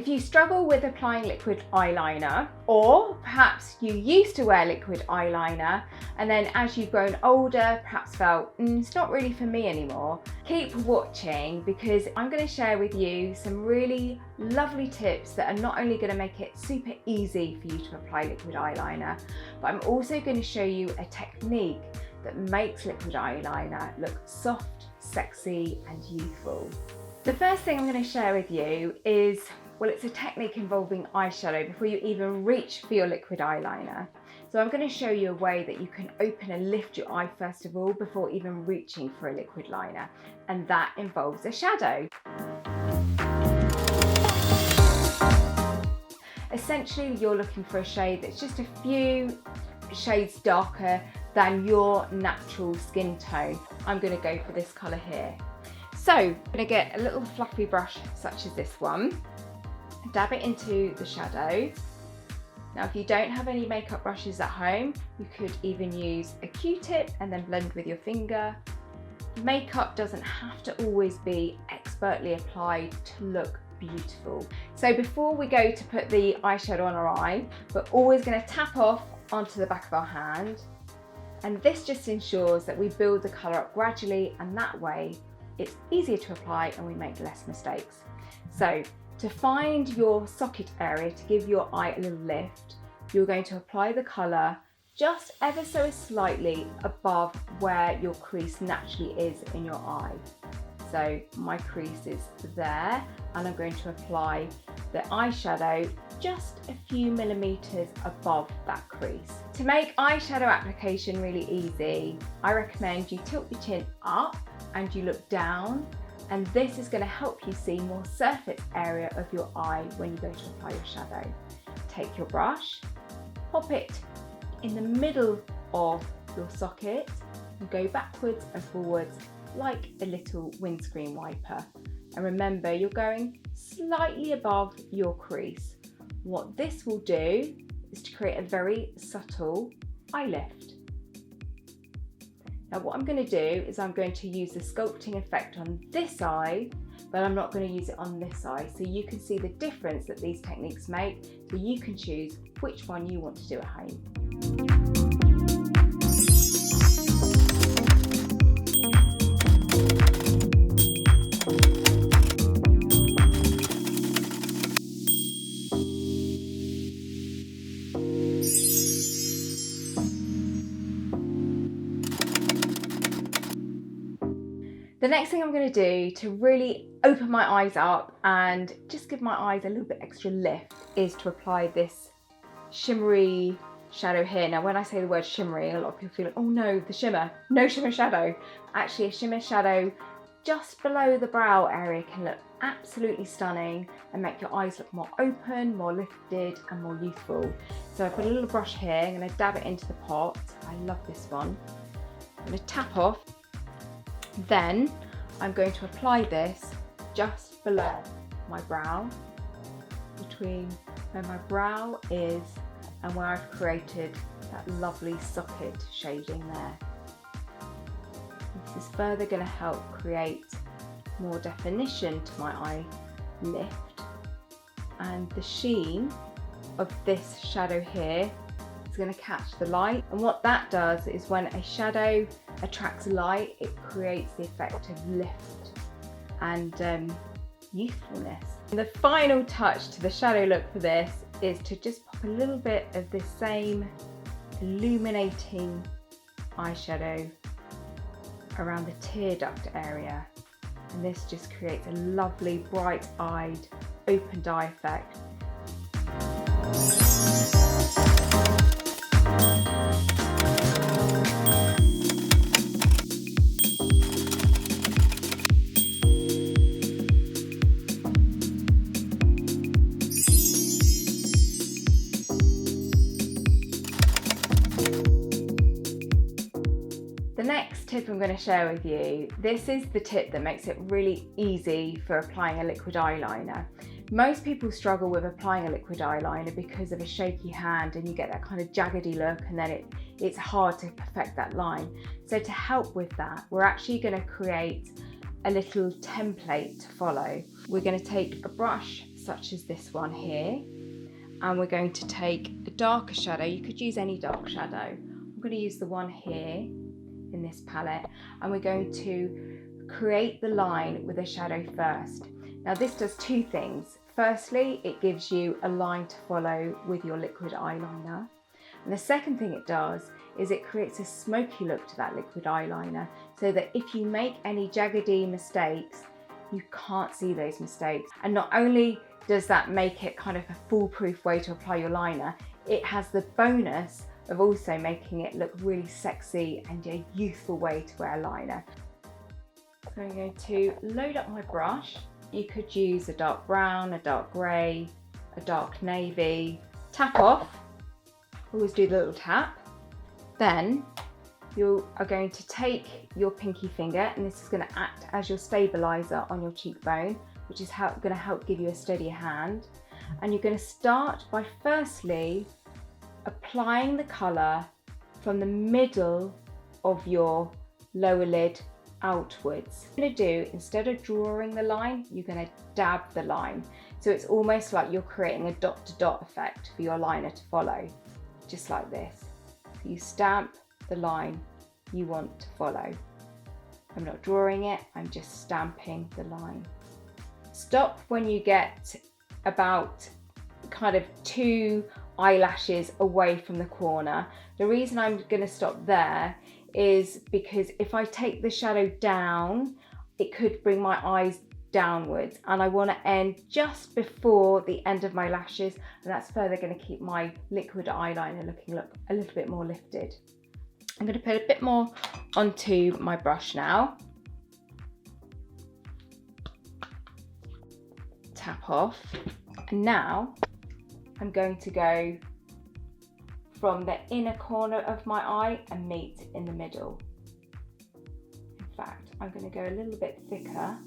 If you struggle with applying liquid eyeliner, or perhaps you used to wear liquid eyeliner and then as you've grown older perhaps felt it's not really for me anymore, keep watching because I'm going to share with you some really lovely tips that are not only going to make it super easy for you to apply liquid eyeliner, but I'm also going to show you a technique that makes liquid eyeliner look soft, sexy and youthful. The first thing I'm going to share with you is, well, it's a technique involving eyeshadow before you even reach for your liquid eyeliner. So I'm going to show you a way that you can open and lift your eye first of all before even reaching for a liquid liner, and that involves a shadow. Essentially, you're looking for a shade that's just a few shades darker than your natural skin tone. I'm going to go for this colour here. So I'm going to get a little fluffy brush such as this one, dab it into the shadow. Now if you don't have any makeup brushes at home, you could even use a Q-tip and then blend with your finger. Makeup doesn't have to always be expertly applied to look beautiful. So before we go to put the eyeshadow on our eye, we're always going to tap off onto the back of our hand, and this just ensures that we build the colour up gradually, and that way it's easier to apply and we make less mistakes. So to find your socket area to give your eye a little lift, you're going to apply the colour just ever so slightly above where your crease naturally is in your eye. So my crease is there, and I'm going to apply the eyeshadow just a few millimeters above that crease. To make eyeshadow application really easy, I recommend you tilt your chin up and you look down, and this is going to help you see more surface area of your eye when you go to apply your shadow. Take your brush, pop it in the middle of your socket and go backwards and forwards like a little windscreen wiper. And remember, you're going slightly above your crease. What this will do is to create a very subtle eye lift. Now what I'm going to do is I'm going to use the sculpting effect on this eye, but I'm not going to use it on this eye, so you can see the difference that these techniques make, so you can choose which one you want to do at home. The next thing I'm going to do to really open my eyes up and just give my eyes a little bit extra lift is to apply this shimmery shadow here. Now when I say the word shimmery, a lot of people feel like, oh no, the shimmer. No shimmer shadow. Actually, a shimmer shadow just below the brow area can look absolutely stunning and make your eyes look more open, more lifted and more youthful. So I've got a little brush here, I'm going to dab it into the pot. I love this one. I'm going to tap off. Then I'm going to apply this just below my brow, between where my brow is and where I've created that lovely socket shading there. This is further going to help create more definition to my eye lift, and the sheen of this shadow here is going to catch the light, and what that does is when a shadow attracts light, it creates the effect of lift and youthfulness. And the final touch to the shadow look for this is to just pop a little bit of this same illuminating eyeshadow around the tear duct area, and this just creates a lovely bright-eyed opened eye effect. The next tip I'm going to share with you, this is the tip that makes it really easy for applying a liquid eyeliner. Most people struggle with applying a liquid eyeliner because of a shaky hand, and you get that kind of jaggedy look, and then it's hard to perfect that line. So to help with that, we're actually going to create a little template to follow. We're going to take a brush such as this one here, and we're going to take a darker shadow. You could use any dark shadow. I'm going to use the one here in this palette, and we're going to create the line with a shadow first. Now this does two things. Firstly, it gives you a line to follow with your liquid eyeliner. And the second thing it does is it creates a smoky look to that liquid eyeliner, so that if you make any jaggedy mistakes, you can't see those mistakes. And not only does that make it kind of a foolproof way to apply your liner, it has the bonus of also making it look really sexy and a youthful way to wear a liner. So I'm going to load up my brush. You could use a dark brown, a dark grey, a dark navy. Tap off, always do the little tap. Then you are going to take your pinky finger, and this is going to act as your stabiliser on your cheekbone, which is going to help give you a steadier hand. And you're going to start by firstly applying the colour from the middle of your lower lid outwards. What you're going to do, instead of drawing the line, you're going to dab the line. So it's almost like you're creating a dot to dot effect for your liner to follow, just like this. So you stamp the line you want to follow. I'm not drawing it, I'm just stamping the line. Stop when you get about kind of 2 eyelashes away from the corner. The reason I'm going to stop there is because if I take the shadow down, it could bring my eyes downwards, and I want to end just before the end of my lashes, and that's further going to keep my liquid eyeliner looking a little bit more lifted. I'm going to put a bit more onto my brush now. Tap off, and now I'm going to go from the inner corner of my eye and meet in the middle. In fact, I'm going to go a little bit thicker.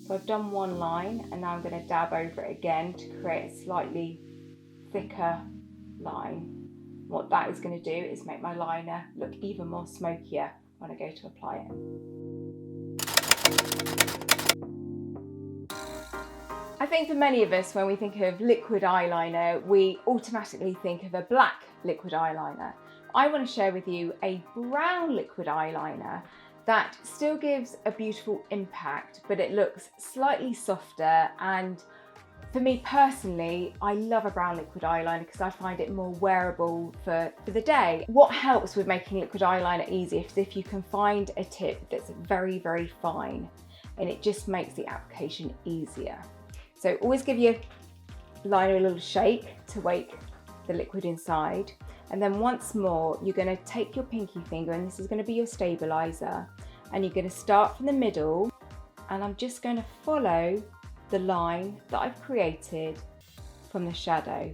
So I've done one line, and now I'm going to dab over it again to create a slightly thicker line. What that is going to do is make my liner look even more smokier when I go to apply it. I think for many of us, when we think of liquid eyeliner, we automatically think of a black liquid eyeliner. I want to share with you a brown liquid eyeliner that still gives a beautiful impact, but it looks slightly softer. And for me personally, I love a brown liquid eyeliner because I find it more wearable for the day. What helps with making liquid eyeliner easy is if you can find a tip that's very, very fine, and it just makes the application easier. So always give your liner a little shake to wake the liquid inside. And then once more, you're going to take your pinky finger, and this is going to be your stabilizer, and you're going to start from the middle, and I'm just going to follow the line that I've created from the shadow.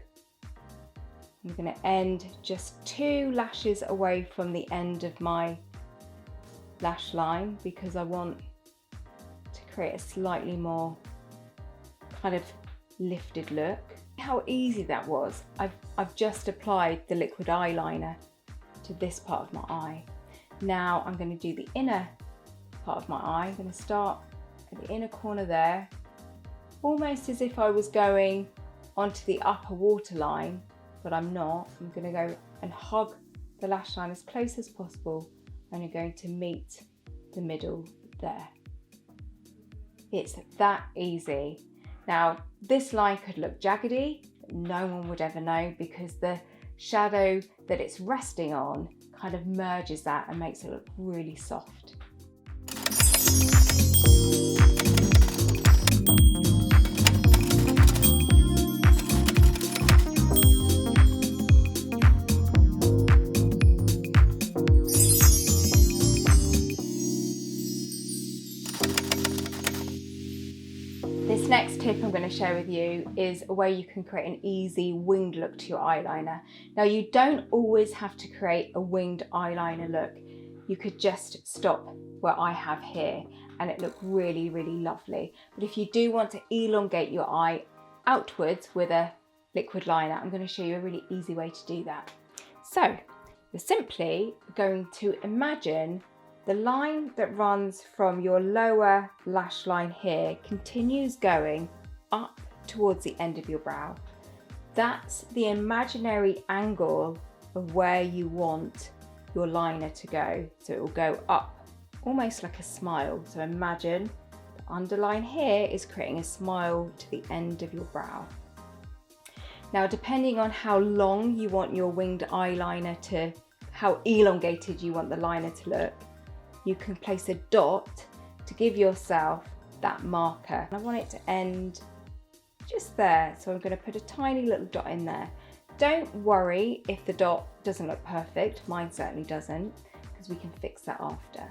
I'm going to end just 2 lashes away from the end of my lash line, because I want to create a slightly more kind of lifted look. How easy that was. I've just applied the liquid eyeliner to this part of my eye. Now I'm going to do the inner part of my eye. I'm going to start at the inner corner there, almost as if I was going onto the upper waterline, but I'm not. I'm going to go and hug the lash line as close as possible, and you're going to meet the middle there. It's that easy. Now, this line could look jaggedy, but no one would ever know, because the shadow that it's resting on kind of merges that and makes it look really soft. This next tip I'm going to share with you is a way you can create an easy winged look to your eyeliner. Now, you don't always have to create a winged eyeliner look. You could just stop where I have here and it look really, really lovely. But if you do want to elongate your eye outwards with a liquid liner, I'm going to show you a really easy way to do that. So you're simply going to imagine the line that runs from your lower lash line here continues going up towards the end of your brow. That's the imaginary angle of where you want your liner to go. So it will go up almost like a smile. So imagine the underline here is creating a smile to the end of your brow. Now, depending on how long you want your winged eyeliner to, how elongated you want the liner to look, you can place a dot to give yourself that marker. I want it to end just there, so I'm going to put a tiny little dot in there. Don't worry if the dot doesn't look perfect, mine certainly doesn't, because we can fix that after.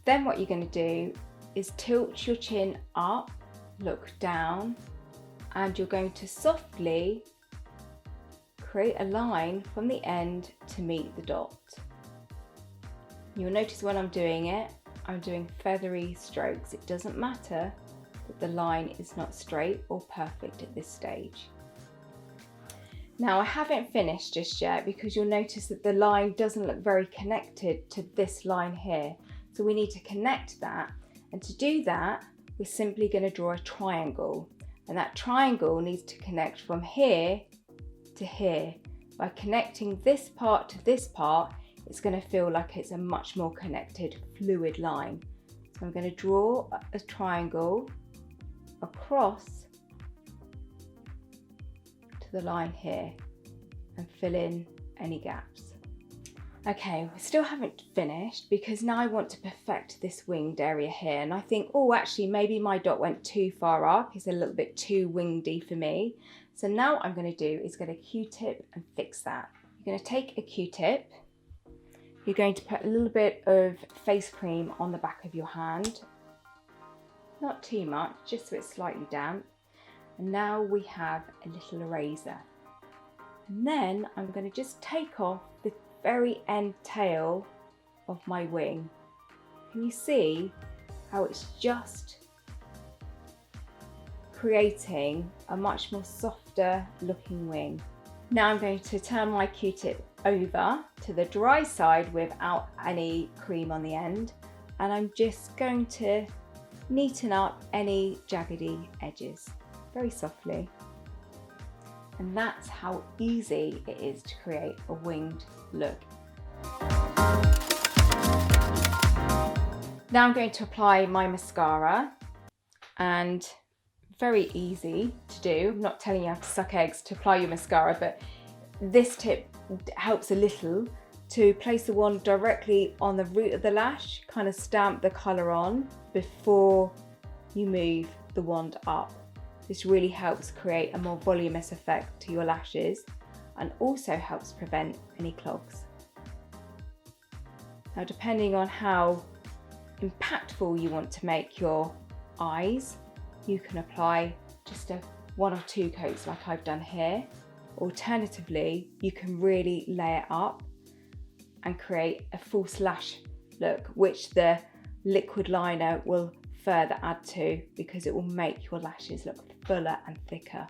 Then what you're going to do is tilt your chin up, look down, and you're going to softly create a line from the end to meet the dot. You'll notice when I'm doing it, I'm doing feathery strokes. It doesn't matter that the line is not straight or perfect at this stage. Now, I haven't finished just yet because you'll notice that the line doesn't look very connected to this line here. So we need to connect that. And to do that, we're simply going to draw a triangle. And that triangle needs to connect from here to here. By connecting this part to this part, it's going to feel like it's a much more connected, fluid line. So I'm going to draw a triangle across to the line here and fill in any gaps. Okay, we still haven't finished because now I want to perfect this winged area here, and I think, oh, actually maybe my dot went too far up. It's a little bit too windy for me. So now what I'm going to do is get a Q-tip and fix that. You're going to take a Q-tip. You're going to put a little bit of face cream on the back of your hand. Not too much, just so it's slightly damp. And now we have a little eraser. And then I'm going to just take off the very end tail of my wing. Can you see how it's just creating a much more softer looking wing? Now I'm going to turn my Q-tip over to the dry side without any cream on the end, and I'm just going to neaten up any jaggedy edges very softly. And that's how easy it is to create a winged look. Now I'm going to apply my mascara, and very easy to do. I'm not telling you how to suck eggs to apply your mascara, but this tip helps a little to place the wand directly on the root of the lash, kind of stamp the colour on before you move the wand up. This really helps create a more voluminous effect to your lashes and also helps prevent any clogs. Now, depending on how impactful you want to make your eyes, you can apply just one or two coats like I've done here. Alternatively, you can really layer up and create a false lash look, which the liquid liner will further add to because it will make your lashes look fuller and thicker.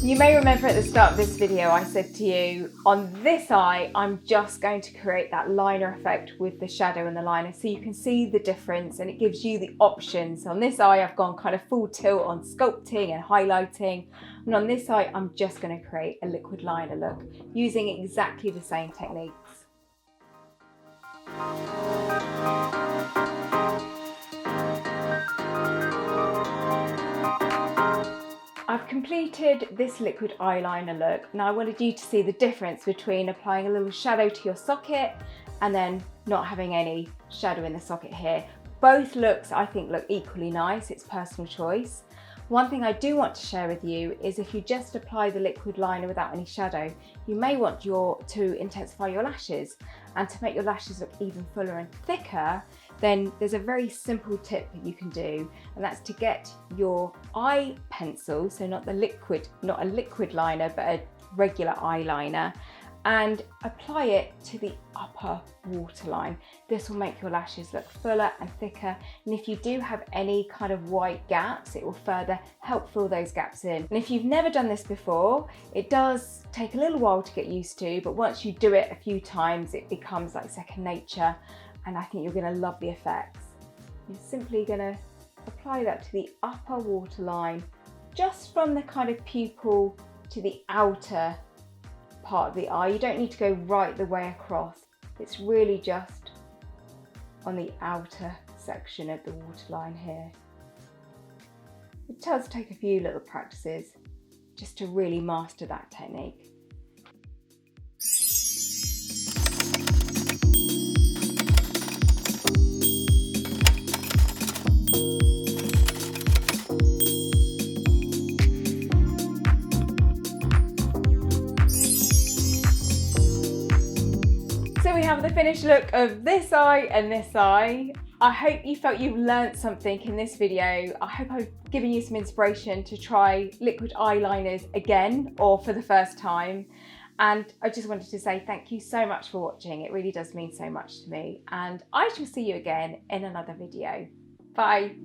You may remember at the start of this video I said to you, on this eye I'm just going to create that liner effect with the shadow and the liner so you can see the difference, and it gives you the options. On this eye I've gone kind of full tilt on sculpting and highlighting, and on this eye I'm just going to create a liquid liner look using exactly the same techniques. I've completed this liquid eyeliner look. Now I wanted you to see the difference between applying a little shadow to your socket and then not having any shadow in the socket here. Both looks I think look equally nice, it's personal choice. One thing I do want to share with you is if you just apply the liquid liner without any shadow, you may want to intensify your lashes, and to make your lashes look even fuller and thicker, then there's a very simple tip that you can do, and that's to get your eye pencil, so not a liquid liner but a regular eyeliner, and apply it to the upper waterline. This will make your lashes look fuller and thicker, and if you do have any kind of white gaps, it will further help fill those gaps in. And if you've never done this before, it does take a little while to get used to, but once you do it a few times, it becomes like second nature, and I think you're going to love the effects. You're simply going to apply that to the upper waterline, just from the kind of pupil to the outer part of the eye. You don't need to go right the way across. It's really just on the outer section of the waterline here. It does take a few little practices just to really master that technique. So we have the finished look of this eye and this eye. I hope you felt you've learnt something in this video. I hope I've given you some inspiration to try liquid eyeliners again or for the first time. And I just wanted to say thank you so much for watching. It really does mean so much to me. And I shall see you again in another video. Bye.